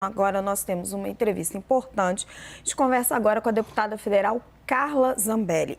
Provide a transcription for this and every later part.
Agora nós temos uma entrevista importante. A gente conversa agora com a deputada federal Carla Zambelli.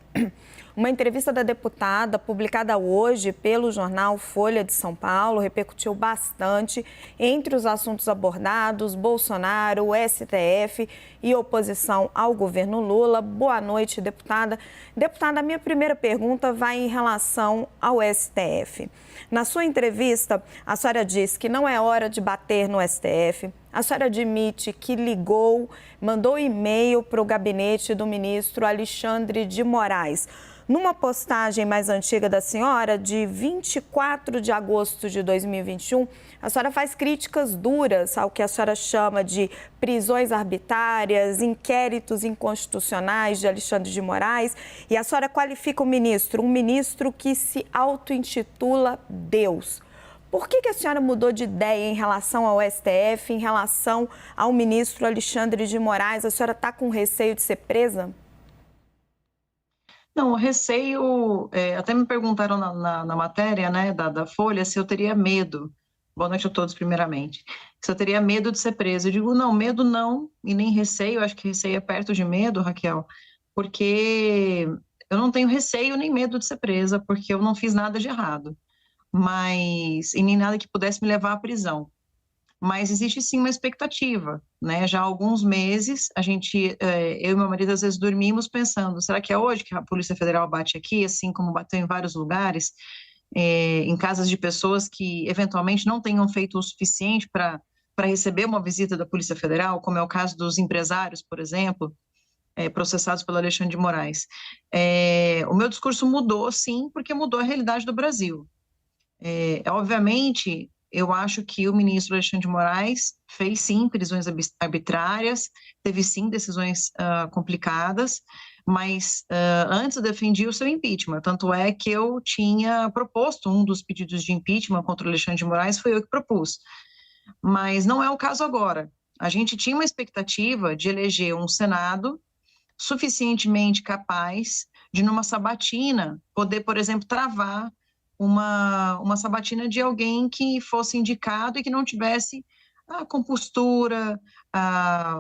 Uma entrevista da deputada, publicada hoje pelo jornal Folha de São Paulo, repercutiu bastante entre os assuntos abordados: Bolsonaro, o STF e oposição ao governo Lula. Boa noite, deputada. Deputada, a minha primeira pergunta vai em relação ao STF. Na sua entrevista, a senhora disse que não é hora de bater no STF. A senhora admite que ligou, mandou e-mail para o gabinete do ministro Alexandre de Moraes. Numa postagem mais antiga da senhora, de 24 de agosto de 2021, a senhora faz críticas duras ao que a senhora chama de prisões arbitrárias, inquéritos inconstitucionais de Alexandre de Moraes, e a senhora qualifica o ministro, um ministro que se auto-intitula Deus. Por que a senhora mudou de ideia em relação ao STF, em relação ao ministro Alexandre de Moraes? A senhora está com receio de ser presa? Não, o receio, até me perguntaram na matéria, né, da Folha, se eu teria medo. Boa noite a todos, primeiramente. Se eu teria medo de ser presa. Eu digo, não, medo não, e nem receio. Acho que receio é perto de medo, Raquel, porque eu não tenho receio nem medo de ser presa, porque eu não fiz nada de errado, e nem nada que pudesse me levar à prisão. Mas existe sim uma expectativa, né? Já há alguns meses, eu e meu marido às vezes dormimos pensando, será que é hoje que a Polícia Federal bate aqui, assim como bateu em vários lugares, em casas de pessoas que eventualmente não tenham feito o suficiente para receber uma visita da Polícia Federal, como é o caso dos empresários, por exemplo, processados pelo Alexandre de Moraes. O meu discurso mudou, sim, porque mudou a realidade do Brasil. Obviamente, eu acho que o ministro Alexandre de Moraes fez sim prisões arbitrárias, teve sim decisões complicadas, mas antes eu defendi o seu impeachment. Tanto é que eu tinha proposto um dos pedidos de impeachment contra o Alexandre de Moraes, foi eu que propus. Mas não é o caso agora. A gente tinha uma expectativa de eleger um Senado suficientemente capaz de, numa sabatina, poder, por exemplo, travar uma sabatina de alguém que fosse indicado e que não tivesse a compostura,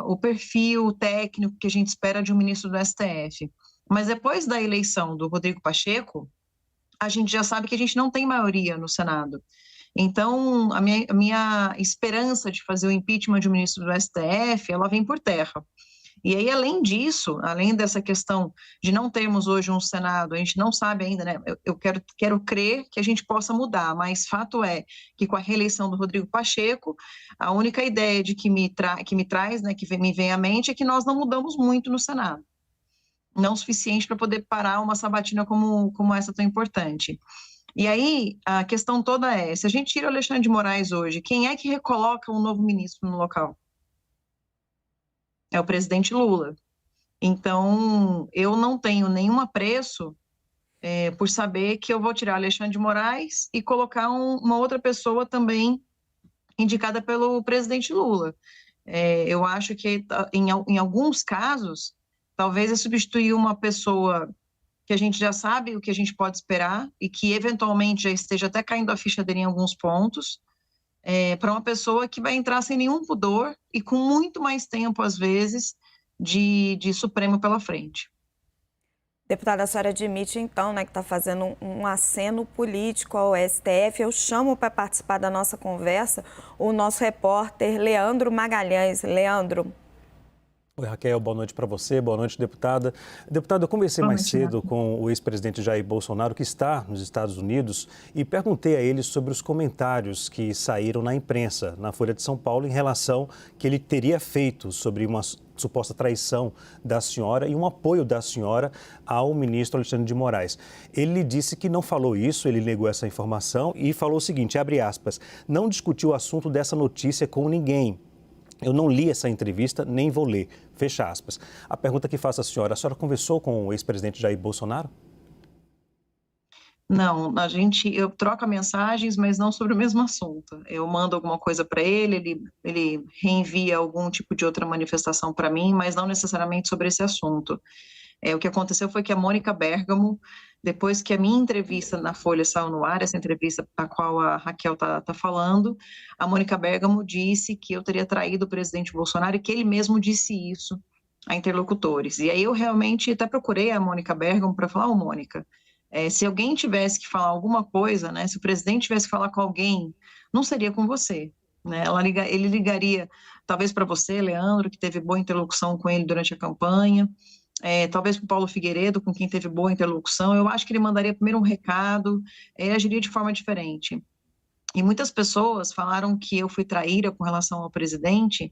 o perfil técnico que a gente espera de um ministro do STF. Mas depois da eleição do Rodrigo Pacheco, a gente já sabe que a gente não tem maioria no Senado. Então, a minha esperança de fazer o impeachment de um ministro do STF, ela vem por terra. E aí, além disso, além dessa questão de não termos hoje um Senado, a gente não sabe ainda, né? Eu quero crer que a gente possa mudar, mas fato é que com a reeleição do Rodrigo Pacheco, a única ideia que me traz, né, que me vem à mente, é que nós não mudamos muito no Senado. Não o suficiente para poder parar uma sabatina como essa tão importante. E aí, a questão toda é, se a gente tira o Alexandre de Moraes hoje, quem é que recoloca um novo ministro no local? É o presidente Lula. Então, eu não tenho nenhum apreço por saber que eu vou tirar Alexandre de Moraes e colocar uma outra pessoa também indicada pelo presidente Lula. Eu acho que, em alguns casos, talvez é substituir uma pessoa que a gente já sabe o que a gente pode esperar e que, eventualmente, já esteja até caindo a ficha dele em alguns pontos, para uma pessoa que vai entrar sem nenhum pudor e com muito mais tempo, às vezes, de Supremo pela frente. Deputada, a senhora admite, então, né, que está fazendo um aceno político ao STF. Eu chamo para participar da nossa conversa o nosso repórter Leandro Magalhães. Leandro. Oi, Raquel, boa noite para você, boa noite, deputada. Deputada, eu conversei mais cedo com o ex-presidente Jair Bolsonaro, que está nos Estados Unidos, e perguntei a ele sobre os comentários que saíram na imprensa, na Folha de São Paulo, em relação que ele teria feito sobre uma suposta traição da senhora e um apoio da senhora ao ministro Alexandre de Moraes. Ele disse que não falou isso, ele negou essa informação e falou o seguinte, abre aspas, não discutiu o assunto dessa notícia com ninguém. Eu não li essa entrevista, nem vou ler. Fecha aspas. A pergunta que faço à senhora, a senhora conversou com o ex-presidente Jair Bolsonaro? Não, eu troco mensagens, mas não sobre o mesmo assunto. Eu mando alguma coisa para ele reenvia algum tipo de outra manifestação para mim, mas não necessariamente sobre esse assunto. O que aconteceu foi que a Mônica Bergamo depois que a minha entrevista na Folha saiu no ar, essa entrevista a qual a Raquel está falando, a Mônica Bergamo disse que eu teria traído o presidente Bolsonaro e que ele mesmo disse isso a interlocutores. E aí eu realmente até procurei a Mônica Bergamo para falar, Mônica, se alguém tivesse que falar alguma coisa, né, se o presidente tivesse que falar com alguém, não seria com você. Né? Ele ligaria talvez para você, Leandro, que teve boa interlocução com ele durante a campanha, talvez para o Paulo Figueiredo, com quem teve boa interlocução. Eu acho que ele mandaria primeiro um recado, agiria de forma diferente. E muitas pessoas falaram que eu fui traíra com relação ao presidente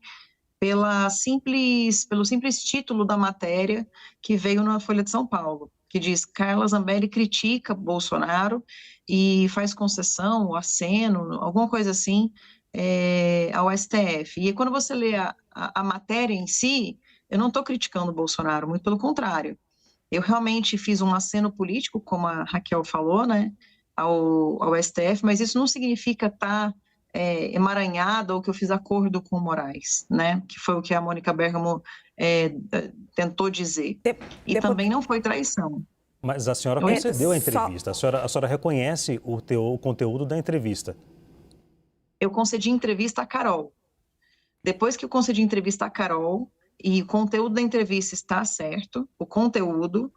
pelo simples título da matéria que veio na Folha de São Paulo, que diz: Carla Zambelli critica Bolsonaro e faz concessão, aceno, alguma coisa assim, ao STF. E quando você lê a matéria em si, eu não estou criticando o Bolsonaro, muito pelo contrário. Eu realmente fiz um aceno político, como a Raquel falou, né, ao STF, mas isso não significa estar emaranhada ou que eu fiz acordo com o Moraes, né, que foi o que a Mônica Bergamo tentou dizer. E também não foi traição. Mas a senhora concedeu a entrevista, a senhora reconhece o conteúdo da entrevista. Eu concedi entrevista à Carol. Depois que eu concedi entrevista à Carol, e o conteúdo da entrevista está certo, o conteúdo,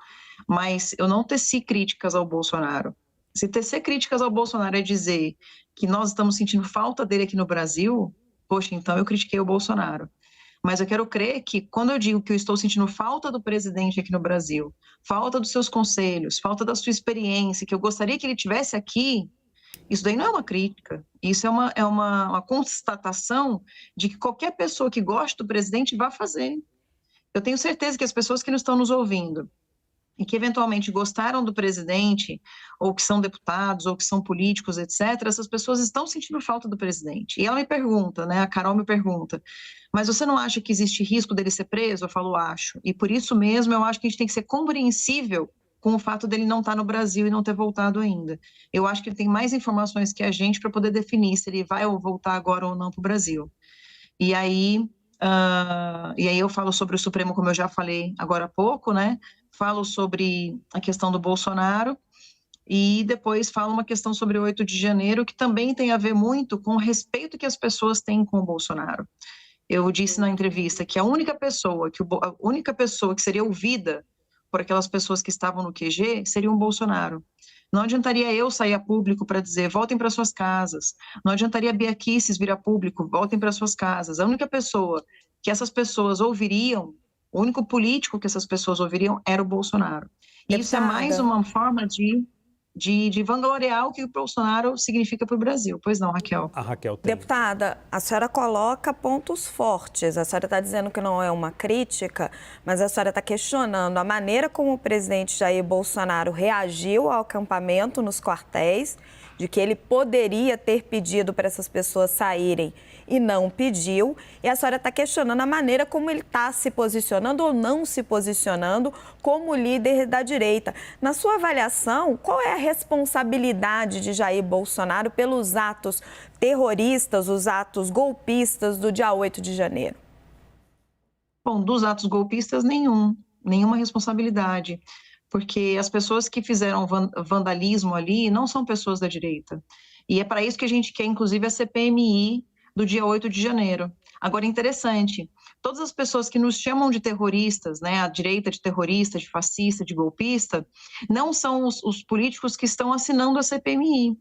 mas eu não teci críticas ao Bolsonaro. Se tecer críticas ao Bolsonaro é dizer que nós estamos sentindo falta dele aqui no Brasil, poxa, então eu critiquei o Bolsonaro. Mas eu quero crer que quando eu digo que eu estou sentindo falta do presidente aqui no Brasil, falta dos seus conselhos, falta da sua experiência, que eu gostaria que ele tivesse aqui, isso daí não é uma crítica, isso é uma constatação de que qualquer pessoa que gosta do presidente vai fazer. Eu tenho certeza que as pessoas que não estão nos ouvindo e que eventualmente gostaram do presidente, ou que são deputados, ou que são políticos, etc., essas pessoas estão sentindo falta do presidente. E ela me pergunta, né, a Carol me pergunta, mas você não acha que existe risco dele ser preso? Eu falo, acho. E por isso mesmo eu acho que a gente tem que ser compreensível com o fato dele não estar no Brasil e não ter voltado ainda. Eu acho que ele tem mais informações que a gente para poder definir se ele vai ou voltar agora ou não para o Brasil. E aí eu falo sobre o Supremo, como eu já falei agora há pouco, né? Falo sobre a questão do Bolsonaro e depois falo uma questão sobre o 8 de janeiro, que também tem a ver muito com o respeito que as pessoas têm com o Bolsonaro. Eu disse na entrevista que a única pessoa que seria ouvida por aquelas pessoas que estavam no QG, seria um Bolsonaro. Não adiantaria eu sair a público para dizer, voltem para suas casas. Não adiantaria a Bia Kicis vir a público, voltem para suas casas. A única pessoa que essas pessoas ouviriam, o único político que essas pessoas ouviriam era o Bolsonaro. E isso é mais uma forma de vangloriar o que o Bolsonaro significa para o Brasil. Pois não, Raquel? A Raquel tem. Deputada, a senhora coloca pontos fortes. A senhora está dizendo que não é uma crítica, mas a senhora está questionando a maneira como o presidente Jair Bolsonaro reagiu ao acampamento nos quartéis, de que ele poderia ter pedido para essas pessoas saírem e não pediu. E a senhora está questionando a maneira como ele está se posicionando ou não se posicionando como líder da direita. Na sua avaliação, qual é a responsabilidade de Jair Bolsonaro pelos atos terroristas, os atos golpistas do dia 8 de janeiro? Bom, dos atos golpistas, nenhuma responsabilidade. Porque as pessoas que fizeram vandalismo ali não são pessoas da direita. E é para isso que a gente quer, inclusive, a CPMI do dia 8 de janeiro. Agora, interessante, todas as pessoas que nos chamam de terroristas, né, a direita de terrorista, de fascista, de golpista, não são os políticos que estão assinando a CPMI.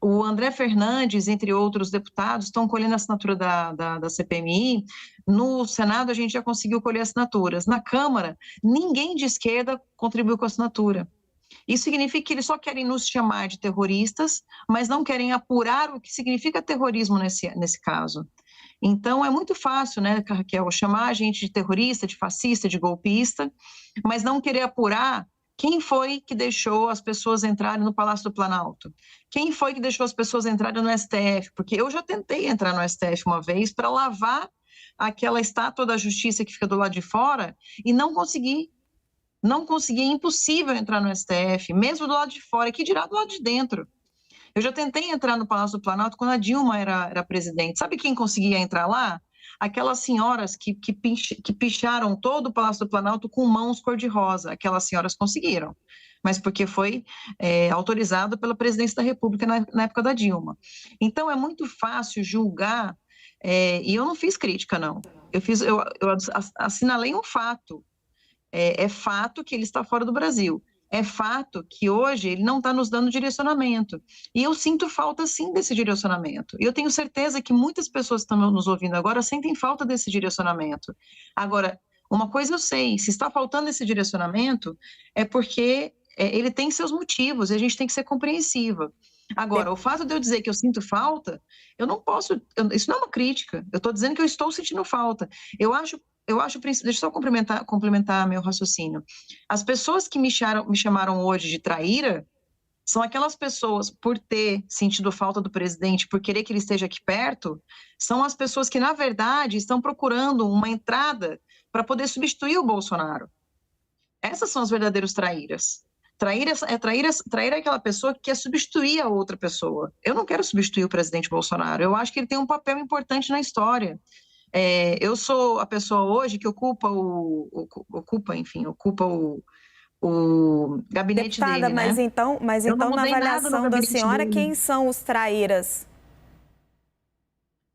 O André Fernandes, entre outros deputados, estão colhendo a assinatura da CPMI. No Senado, a gente já conseguiu colher assinaturas. Na Câmara, ninguém de esquerda contribuiu com a assinatura. Isso significa que eles só querem nos chamar de terroristas, mas não querem apurar o que significa terrorismo nesse caso. Então, é muito fácil, né, Raquel, chamar a gente de terrorista, de fascista, de golpista, mas não querer apurar quem foi que deixou as pessoas entrarem no Palácio do Planalto? Quem foi que deixou as pessoas entrarem no STF? Porque eu já tentei entrar no STF uma vez para lavar aquela estátua da justiça que fica do lado de fora e não consegui. Não consegui, é impossível entrar no STF, mesmo do lado de fora, que dirá do lado de dentro. Eu já tentei entrar no Palácio do Planalto quando a Dilma era presidente. Sabe quem conseguia entrar lá? Aquelas senhoras que picharam todo o Palácio do Planalto com mãos cor-de-rosa. Aquelas senhoras conseguiram. mas porque foi autorizado pela presidência da República na época da Dilma. Então, é muito fácil julgar, e eu não fiz crítica, não. Eu assinalei um fato. É fato que ele está fora do Brasil. É fato que hoje ele não está nos dando direcionamento. E eu sinto falta, sim, desse direcionamento. E eu tenho certeza que muitas pessoas que estão nos ouvindo agora sentem falta desse direcionamento. Agora, uma coisa eu sei, se está faltando esse direcionamento, é porque ele tem seus motivos e a gente tem que ser compreensiva. Agora, o fato de eu dizer que eu sinto falta, eu não posso, isso não é uma crítica, eu estou dizendo que eu estou sentindo falta. Eu acho, deixa eu só complementar meu raciocínio. As pessoas que me chamaram hoje de traíra são aquelas pessoas, por ter sentido falta do presidente, por querer que ele esteja aqui perto, são as pessoas que, na verdade, estão procurando uma entrada para poder substituir o Bolsonaro. Essas são as verdadeiras traíras. Traíra é aquela pessoa que quer substituir a outra pessoa. Eu não quero substituir o presidente Bolsonaro. Eu acho que ele tem um papel importante na história. Eu sou a pessoa hoje que ocupa o gabinete Deputada, dele, mas né? então na avaliação da senhora, quem são os traíras?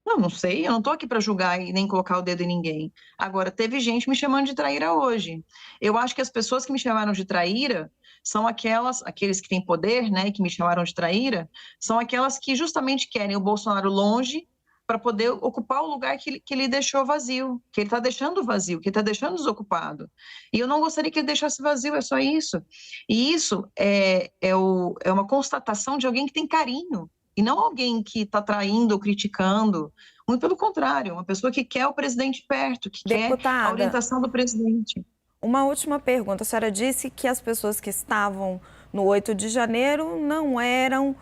Não sei, eu não estou aqui para julgar e nem colocar o dedo em ninguém. Agora, teve gente me chamando de traíra hoje. Eu acho que as pessoas que me chamaram de traíra são aqueles que têm poder, né, que me chamaram de traíra, são aquelas que justamente querem o Bolsonaro longe para poder ocupar o lugar que ele deixou vazio, que ele está deixando vazio, que ele está deixando desocupado. E eu não gostaria que ele deixasse vazio, é só isso. E isso é uma constatação de alguém que tem carinho, e não alguém que está traindo ou criticando. Muito pelo contrário, uma pessoa que quer o presidente perto, que quer a orientação do presidente. Uma última pergunta. A senhora disse que as pessoas que estavam no 8 de janeiro não eram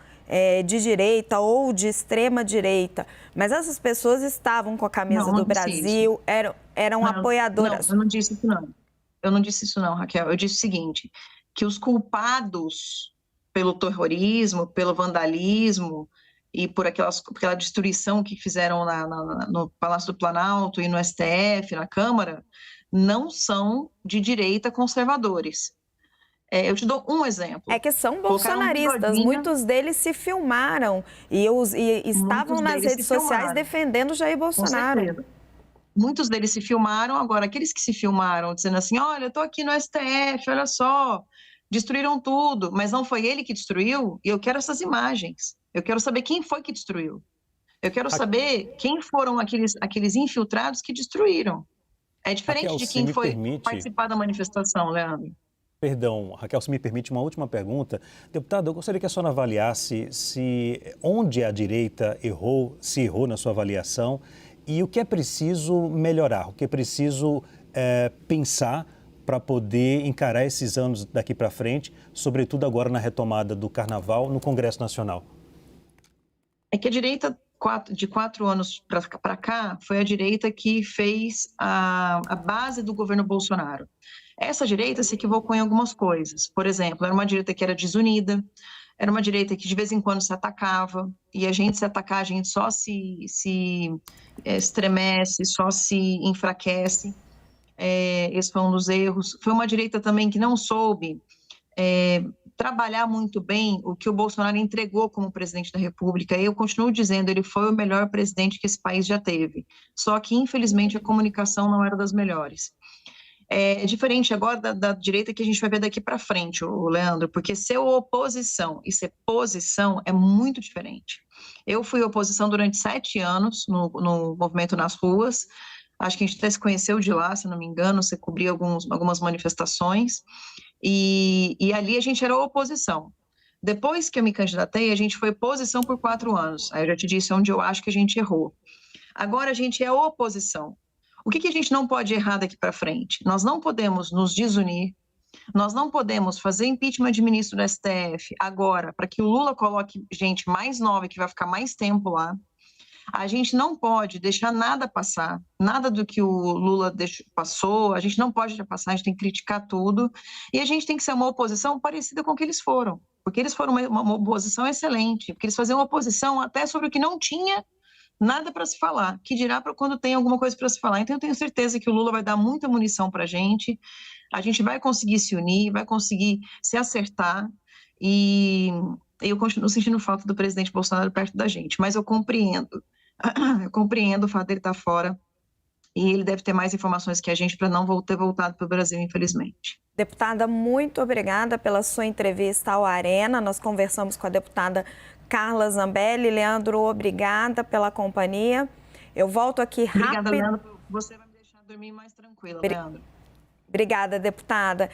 de direita ou de extrema direita, mas essas pessoas estavam com a camisa do Brasil, eram apoiadoras. Não, eu não disse isso não. Eu não disse isso não, Raquel. Eu disse o seguinte, que os culpados pelo terrorismo, pelo vandalismo e por aquela destruição que fizeram no Palácio do Planalto e no STF, na Câmara, não são de direita conservadores. Eu te dou um exemplo. É que são bolsonaristas, muitos deles se filmaram e estavam nas redes sociais defendendo Jair Bolsonaro. Com certeza. Muitos deles se filmaram, agora aqueles que se filmaram dizendo assim, olha, eu estou aqui no STF, olha só, destruíram tudo, mas não foi ele que destruiu, e eu quero essas imagens. Eu quero saber quem foi que destruiu. Eu quero saber quem foram aqueles infiltrados que destruíram. É diferente Raquel, de quem foi participar da manifestação, Leandro. Perdão, Raquel, se me permite uma última pergunta. Deputada, eu gostaria que a senhora avaliasse onde a direita errou, se errou na sua avaliação, e o que é preciso melhorar, o que é preciso pensar para poder encarar esses anos daqui para frente, sobretudo agora na retomada do Carnaval no Congresso Nacional. É que a direita, de 4 anos para cá, foi a direita que fez a base do governo Bolsonaro. Essa direita se equivocou em algumas coisas. Por exemplo, era uma direita que era desunida, era uma direita que de vez em quando se atacava, e a gente se atacar, a gente só se estremece, só se enfraquece. Esse foi um dos erros. Foi uma direita também que não soube trabalhar muito bem o que o Bolsonaro entregou como presidente da República. E eu continuo dizendo, ele foi o melhor presidente que esse país já teve. Só que, infelizmente, a comunicação não era das melhores. É diferente agora da direita que a gente vai ver daqui para frente, Leandro, porque ser oposição e ser posição é muito diferente. Eu fui oposição durante 7 anos no movimento nas ruas. Acho que a gente até se conheceu de lá, se não me engano, você cobria algumas manifestações, e ali a gente era oposição. Depois que eu me candidatei, a gente foi posição por 4 anos. Aí eu já te disse onde eu acho que a gente errou. Agora a gente é oposição. O que a gente não pode errar daqui para frente? Nós não podemos nos desunir, nós não podemos fazer impeachment de ministro do STF agora, para que o Lula coloque gente mais nova que vai ficar mais tempo lá. A gente não pode deixar nada passar, nada do que o Lula passou, a gente não pode deixar passar, a gente tem que criticar tudo, e a gente tem que ser uma oposição parecida com o que eles foram, porque eles foram uma oposição excelente, porque eles faziam oposição até sobre o que não tinha nada para se falar, que dirá para quando tem alguma coisa para se falar. Então eu tenho certeza que o Lula vai dar muita munição para a gente, a gente vai conseguir se unir, vai conseguir se acertar, e eu continuo sentindo falta do presidente Bolsonaro perto da gente, mas eu compreendo o fato dele estar fora, e ele deve ter mais informações que a gente para não ter voltado para o Brasil, infelizmente. Deputada, muito obrigada pela sua entrevista ao Arena. Nós conversamos com a deputada Carla Zambelli. Leandro, obrigada pela companhia. Eu volto aqui rápido. Obrigada, Leandro. Você vai me deixar dormir mais tranquila, Leandro. Obrigada, deputada.